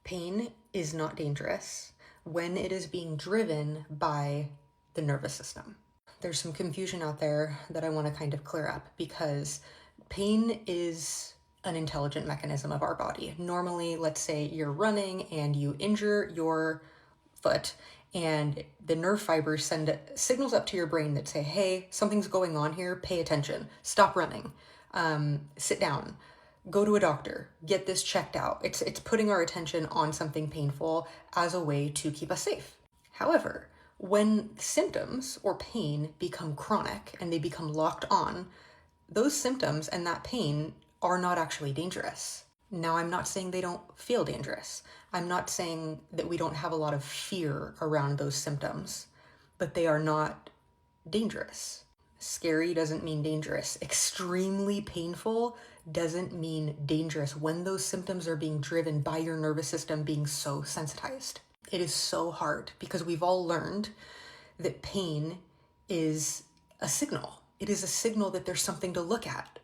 Pain is not dangerous when it is being driven by the nervous system. There's some confusion out there that I want to kind of clear up because pain is an intelligent mechanism of our body. Normally, let's say you're running and you injure your foot, and the nerve fibers send signals up to your brain that say, hey, something's going on here, pay attention, stop running, sit down, go to a doctor, get this checked out. It's putting our attention on something painful as a way to keep us safe. However, when symptoms or pain become chronic and they become locked on, those symptoms and that pain are not actually dangerous. Now, I'm not saying they don't feel dangerous. I'm not saying that we don't have a lot of fear around those symptoms, but they are not dangerous. Scary doesn't mean dangerous. Extremely painful doesn't mean dangerous when those symptoms are being driven by your nervous system being so sensitized. It is so hard because we've all learned that pain is a signal. It is a signal that there's something to look at.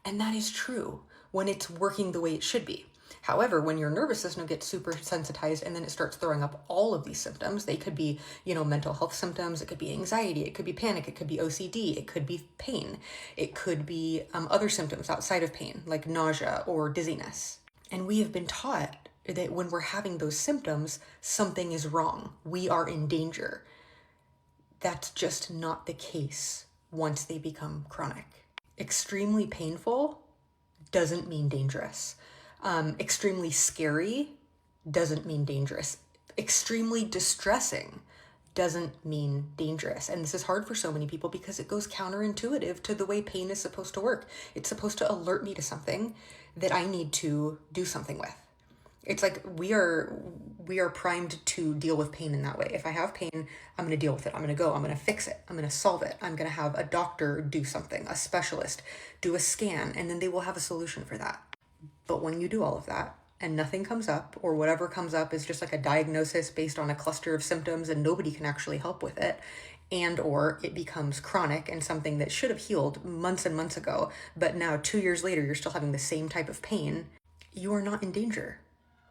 And that is true when it's working the way it should be. However, when your nervous system gets super sensitized and then it starts throwing up all of these symptoms, they could be, mental health symptoms, it could be anxiety, it could be panic, it could be OCD, it could be pain, it could be other symptoms outside of pain, like nausea or dizziness. And we have been taught that when we're having those symptoms, something is wrong. We are in danger. That's just not the case once they become chronic. Extremely painful doesn't mean dangerous. Extremely scary doesn't mean dangerous. Extremely distressing doesn't mean dangerous. And this is hard for so many people because it goes counterintuitive to the way pain is supposed to work. It's supposed to alert me to something that I need to do something with. It's like we are primed to deal with pain in that way. If I have pain, I'm going to deal with it. I'm going to go. I'm going to fix it. I'm going to solve it. I'm going to have a doctor do something, a specialist do a scan, and then they will have a solution for that. But when you do all of that and nothing comes up, or whatever comes up is just like a diagnosis based on a cluster of symptoms and nobody can actually help with it, and or it becomes chronic and something that should have healed months and months ago, but now 2 years later you're still having the same type of pain, you are not in danger.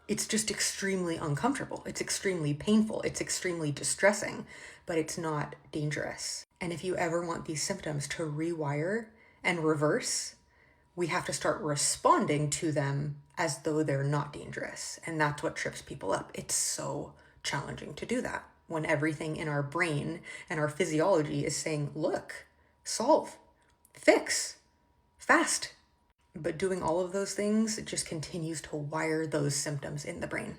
It's just extremely uncomfortable. It's extremely painful. It's extremely distressing, but it's not dangerous. And if you ever want these symptoms to rewire and reverse, we have to start responding to them as though they're not dangerous. And that's what trips people up. It's so challenging to do that when everything in our brain and our physiology is saying, look, solve, fix, fast. But doing all of those things, it just continues to wire those symptoms in the brain.